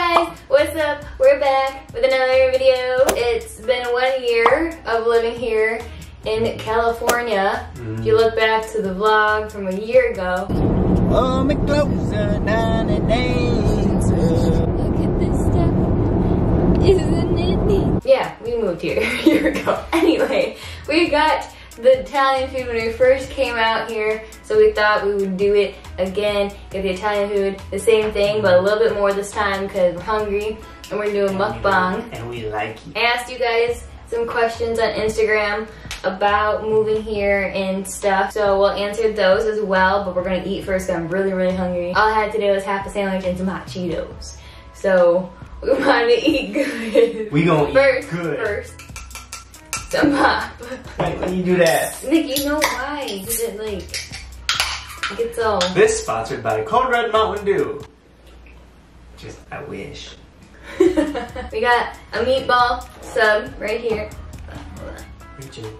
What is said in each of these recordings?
guys, what's up? We're back with another video. It's been 1 year of living here in California. If you look back to the vlog from a year ago. Oh, me closer, down and dance. Look at this stuff. Isn't it neat? Yeah, we moved here a year ago. Anyway, we got the Italian food when we first came out here, so we thought we would do it again, get the Italian food, the same thing, but a little bit more this time because we're hungry and we're doing mukbang. And we like it. I asked you guys some questions on Instagram about moving here and stuff, so we'll answer those as well, but we're gonna eat first because I'm really, really hungry. All I had today was half a sandwich and some hot Cheetos, so we wanted to eat good. We gonna eat good. First. Some pop. When you do that. Nick, you know why? Because it gets all... This sponsored by Cold Red Mountain Dew. Just, I wish. We got a meatball sub right here. Reaching.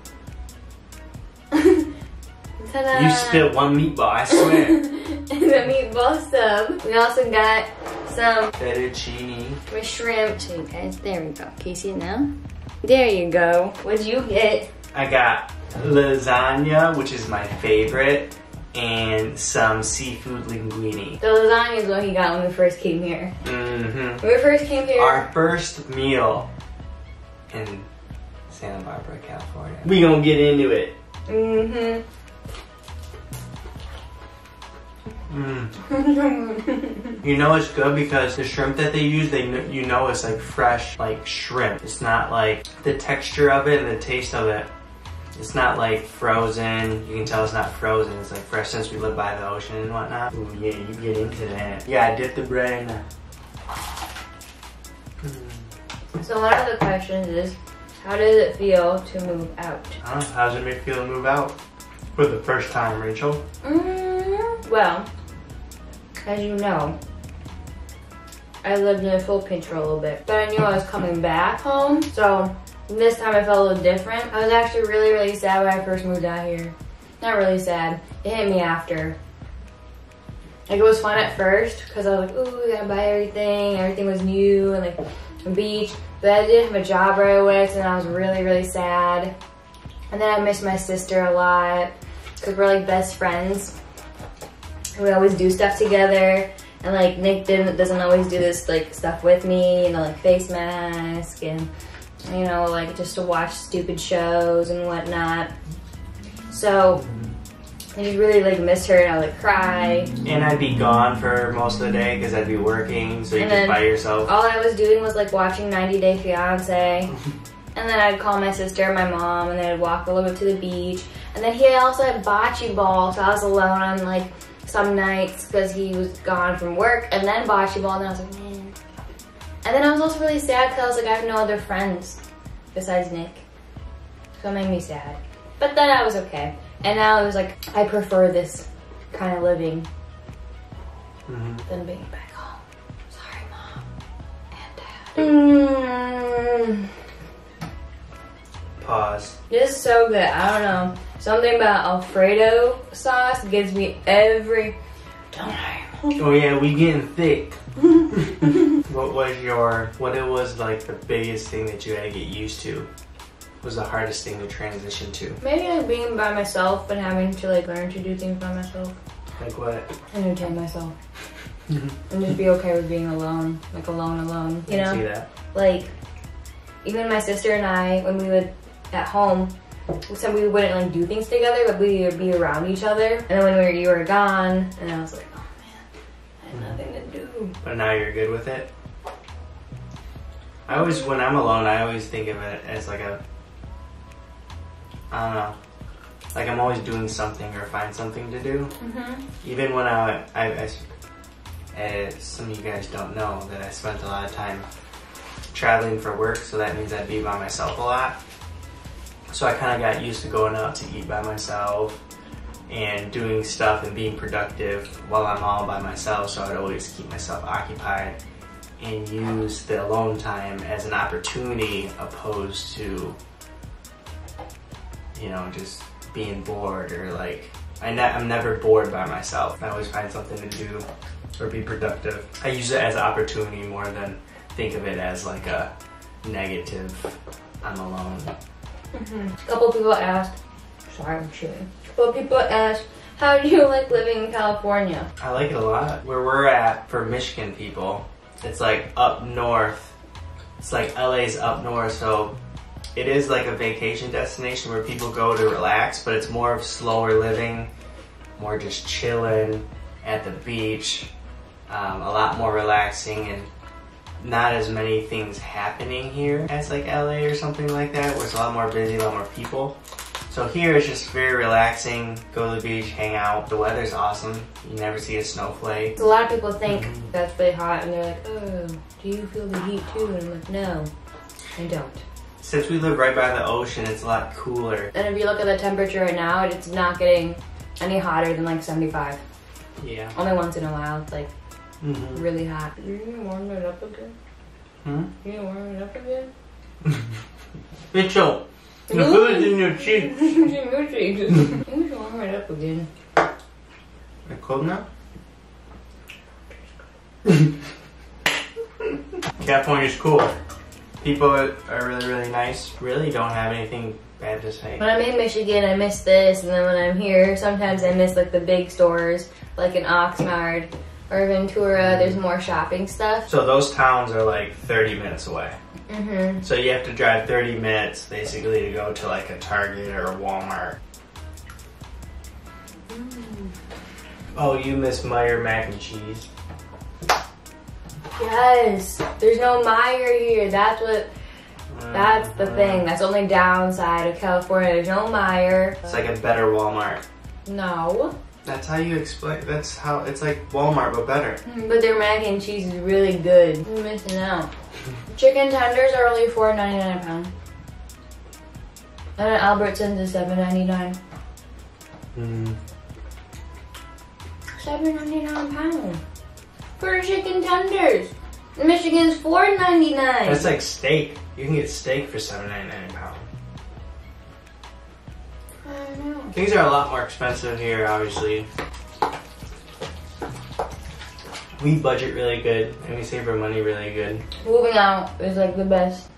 Ta-da! You spilled one meatball, I swear. And the meatball sub. We also got some fettuccine with shrimp. Show you guys. There we go. Can you see it now? There you go. What'd you get? I got lasagna, which is my favorite, and some seafood linguine. The lasagna is what he got when we first came here. When we first came here. Our first meal in Santa Barbara, California. We gonna get into it. You know it's good because the shrimp that they use, you know it's like fresh, like shrimp. It's not like the texture of it and the taste of it. It's not like frozen. You can tell it's not frozen. It's like fresh since we live by the ocean and whatnot. Ooh, yeah, you get into that. Yeah, I dip the bread in that. So one of the questions is, how does it feel to move out? How does it make you feel to move out? For the first time, Rachel? Well, as you know, I lived in the Philippines for a little bit, but I knew I was coming back home, so this time I felt a little different. I was actually really, really sad when I first moved out here. Not really sad, it hit me after. Like, it was fun at first, because I was like, ooh, we gotta buy everything was new, and like, the beach, but I didn't have a job right away, so then I was really, really sad. And then I missed my sister a lot, because we're like best friends. We always do stuff together, and like Nick doesn't always do this like stuff with me, you know, like face mask and, you know, like just to watch stupid shows and whatnot. So I just really like miss her, and I would like cry. And I'd be gone for most of the day because I'd be working, so you're just by yourself. All I was doing was like watching 90 Day Fiance. And then I'd call my sister and my mom, and then I'd walk a little bit to the beach. And then he also had bocce ball, so I was alone on like some nights because he was gone from work, and then bocce ball, and then I was like, man. And then I was also really sad because I was like, I have no other friends besides Nick. So it made me sad. But then I was okay. And now I was like, I prefer this kind of living than being back home. Sorry, Mom and Dad. Pause. This is so good. I don't know. Something about Alfredo sauce gives me every time. Oh yeah, we getting thick. What was like the biggest thing that you had to get used to? What was the hardest thing to transition to? Maybe like being by myself and having to like learn to do things by myself. Like what? Entertain myself. And just be okay with being alone. Like alone. You know? I see that. Like, even my sister and I, when we would at home, so we wouldn't like do things together, but we would be around each other. And then when you were gone, and I was like, oh man, I had nothing to do. But now you're good with it? When I'm alone, I always think of it as like I don't know, like I'm always doing something or find something to do. Even when some of you guys don't know that I spent a lot of time traveling for work, so that means I'd be by myself a lot. So I kind of got used to going out to eat by myself and doing stuff and being productive while I'm all by myself, so I'd always keep myself occupied and use the alone time as an opportunity opposed to, you know, just being bored or like, I'm never bored by myself. I always find something to do. or be productive. I use it as an opportunity more than think of it as like a negative, I'm alone. A couple people asked, sorry I'm chewing. A couple people asked, how do you like living in California? I like it a lot. Where we're at, for Michigan people, it's like up north. It's like LA's up north, so it is like a vacation destination where people go to relax, but it's more of slower living, more just chilling at the beach, a lot more relaxing, and not as many things happening here as like LA or something like that, where it's a lot more busy, a lot more people. So here it's just very relaxing, go to the beach, hang out. The weather's awesome. You never see a snowflake. A lot of people think that's really hot and they're like, oh, do you feel the heat too? And I'm like, no, I don't. Since we live right by the ocean, it's a lot cooler. And if you look at the temperature right now, it's not getting any hotter than like 75. Yeah. Only once in a while, it's like really hot. You're gonna warm it up again? You're gonna warm it up again? Mitchell! The food is in your cheeks. It's in your cheeks. You should warm it up again. Are cold now? California's cool. People are really, really nice. Really don't have anything bad to say. When I'm in Michigan, I miss this, and then when I'm here, sometimes I miss like the big stores, like in Oxnard or Ventura. There's more shopping stuff. So those towns are like 30 minutes away. So you have to drive 30 minutes basically to go to like a Target or a Walmart. Oh, you miss Meyer mac and cheese. Yes, there's no Meyer here. That's the thing. That's the only downside of California. There's no Meyer. It's like a better Walmart. No. That's how you explain. That's how it's like Walmart, but better. But their mac and cheese is really good. You're missing out. Chicken tenders are only $4.99 a pound. And at Albertsons is $7.99. $7.99 a pound for chicken tenders. In Michigan's $4.99. That's like steak. You can get steak for $7.99 a pound. I don't know. Things are a lot more expensive here, obviously. We budget really good, and we save our money really good. Moving out is like the best.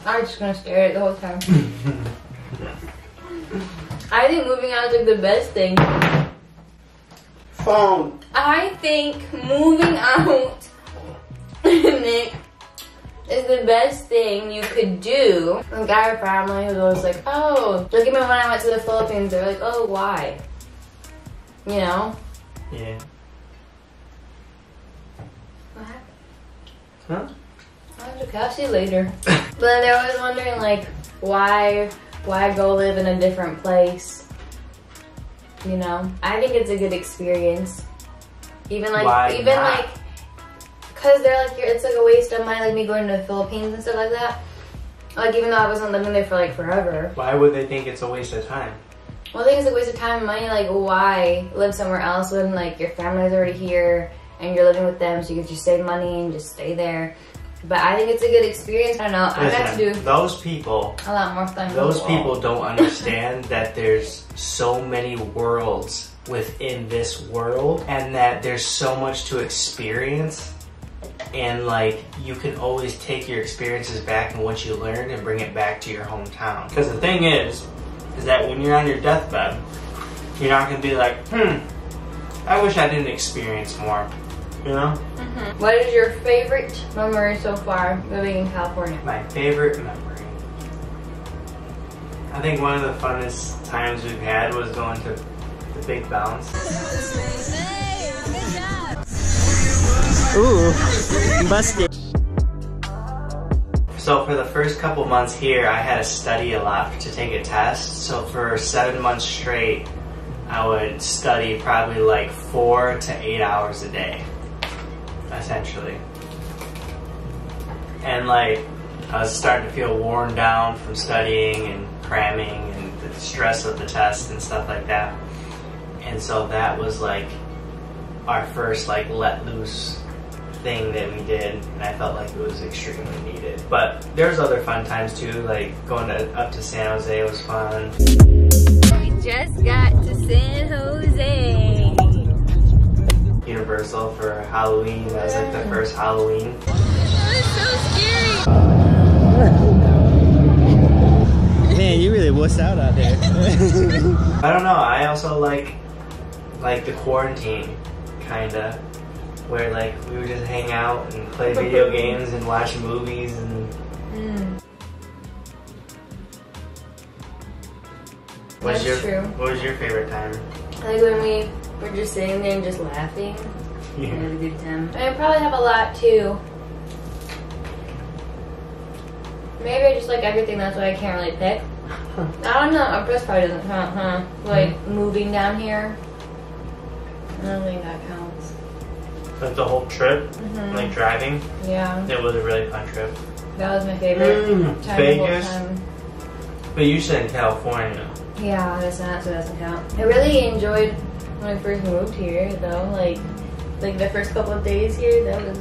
I'm just gonna stare at it the whole time. I think moving out is like the best thing. Phone. I think moving out, Nick, is the best thing you could do. Like I have a family who's always like, oh, look at me when I went to the Philippines. They're like, oh, why? You know? Yeah. What happened? Huh? I'll see you later. But they're always wondering like, why go live in a different place? You know? I think it's a good experience. Even like, cause they're like, it's like a waste of money, like me going to the Philippines and stuff like that. Like even though I wasn't living there for like forever. Why would they think it's a waste of time? Well, I think it's a waste of time and money. Like, why live somewhere else when like your family's already here and you're living with them, so you could just save money and just stay there. But I think it's a good experience. I don't know. I got to do those people. A lot more fun. Those people don't understand that there's so many worlds within this world, and that there's so much to experience. And like, you can always take your experiences back and what you learned and bring it back to your hometown. Because the thing is that when you're on your deathbed, you're not gonna be like, I wish I didn't experience more, you know? What is your favorite memory so far living in California? My favorite memory? I think one of the funnest times we've had was going to the Big Bounce. Ooh, busted. So for the first couple months here, I had to study a lot to take a test. So for 7 months straight, I would study probably like 4 to 8 hours a day, essentially. And like, I was starting to feel worn down from studying and cramming and the stress of the test and stuff like that. And so that was like our first like let loose thing that we did, and I felt like it was extremely needed. But there's other fun times too, like going up to San Jose was fun. just got to San Jose. Universal for Halloween. That was like the first Halloween. That was so scary. Man, you really wussed out there. I don't know. I also like the quarantine, kinda, where like we would just hang out and play video games and watch movies and. That's true. What was your favorite time? Like when we were just sitting there and just laughing. Yeah. We had a good time. I probably have a lot too. Maybe I just like everything, that's why I can't really pick. I don't know, our bus probably doesn't count, huh? Like moving down here. I don't think that counts. Like the whole trip? Like driving? Yeah. It was a really fun trip. That was my favorite time. Vegas? The whole time. But you said in California. Yeah, that's not, so it doesn't count. I really enjoyed when I first moved here though, like the first couple of days here, that was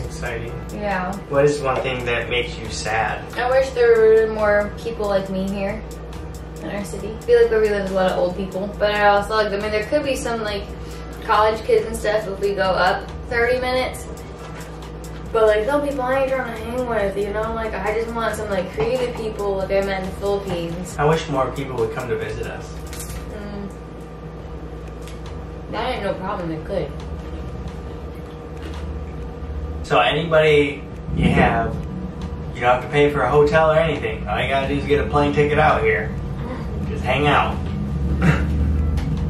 Exciting. yeah. What is one thing that makes you sad? I wish there were more people like me here in our city. I feel like where we live is a lot of old people. But I also like, I mean, there could be some like college kids and stuff if we go up 30 minutes. But like some people I ain't trying to hang with, you know? Like I just want some like creative people like I met in the Philippines. I wish more people would come to visit us. That ain't no problem, it could. So anybody you have, you don't have to pay for a hotel or anything. All you gotta do is get a plane ticket out here. Just hang out.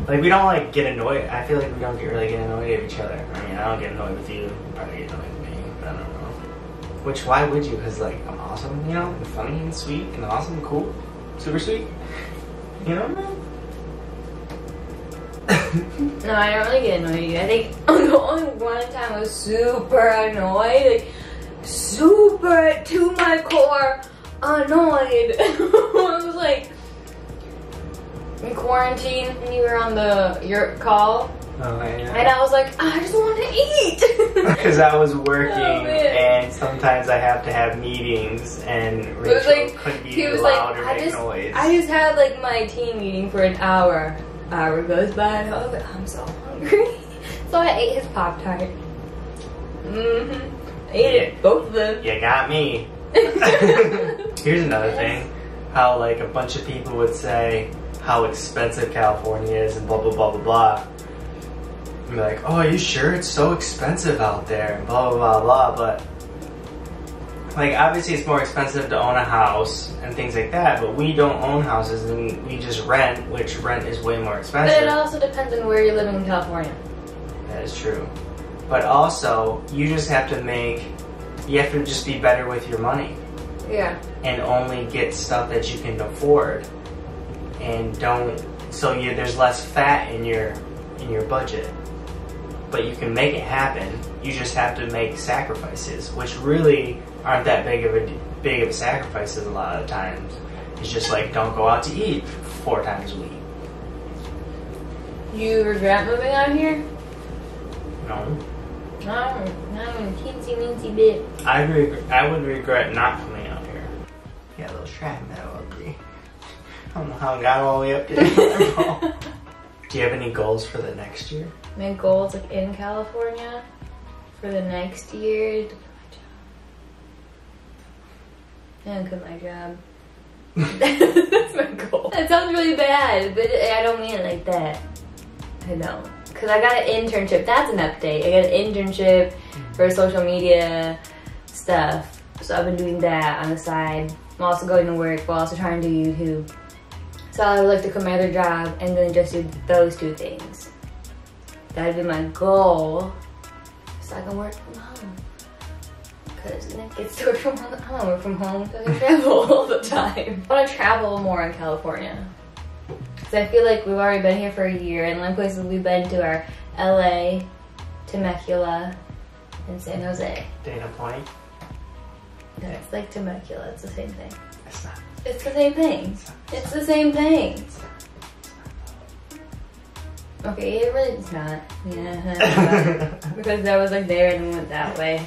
Like we don't like get annoyed. I feel like we don't really get annoyed at each other. I mean, I don't get annoyed with you. You probably get annoyed with me. I don't know. Which, why would you? Because like I'm awesome, you know, and funny and sweet and awesome and cool, super sweet. You know what I mean? No, I don't really get annoyed at you. I think the only one time I was super annoyed, like super to my core annoyed. I was like in quarantine and you were on your call. Oh, yeah. And I was like, I just want to eat. Because I was working Oh, and sometimes I have to have meetings and Rachel couldn't be loud or make noise. I just had like my team meeting for an hour. Hour goes by and I was like, I'm so hungry. So I ate his Pop-Tart. I ate it, both of them. You got me. Here's another thing. How like a bunch of people would say how expensive California is and blah blah blah blah blah. And be like, oh, are you sure it's so expensive out there? And blah blah blah blah. But like obviously it's more expensive to own a house and things like that, but we don't own houses and we just rent, which rent is way more expensive. But it also depends on where you're living in California. That is true. But also, you just have to you have to just be better with your money. Yeah. And only get stuff that you can afford. And there's less fat in your budget. But you can make it happen. You just have to make sacrifices, which really aren't that big of a sacrifices a lot of times. It's just like, don't go out to eat 4 times a week. You regret moving out here? No. Not even a teensy-weensy bit. I would regret not coming out here. Yeah, those track metal ugly. I don't know how I got all the way up to there. Do you have any goals for the next year? My goals like in California for the next year. And quit my job. That's my goal. That sounds really bad, but I don't mean it like that. I don't. Because I got an internship. That's an update. I got an internship for social media stuff. So I've been doing that on the side. I'm also going to work while also trying to do YouTube. So I would like to quit my other job and then just do those 2 things. That'd be my goal. So I can work from home. Because Nick gets to work from home. I don't work from home because I travel all the time. I want to travel more in California. Because I feel like we've already been here for a year, and the only places we've been to are LA, Temecula, and San Jose. Dana Point? No, it's like Temecula, it's the same thing. It's not. It's the same thing. It's the same thing. Okay, it really is not. Yeah, because I was like there and went that way.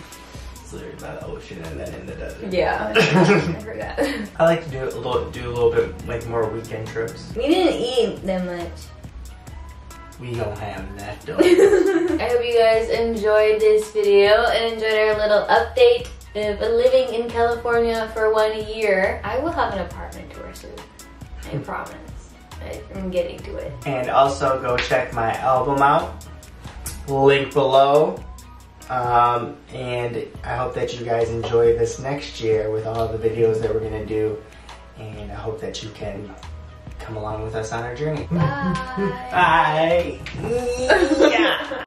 literally by the ocean and then in the desert. Yeah, I forgot. I like to do a little bit like more weekend trips. We didn't eat that much. We don't have that though. I hope you guys enjoyed this video and enjoyed our little update of living in California for 1 year. I will have an apartment tour soon. I promise. I'm getting to it. And also go check my album out. Link below. And I hope that you guys enjoy this next year with all the videos that we're gonna do. And I hope that you can come along with us on our journey. Bye. Bye. Yeah.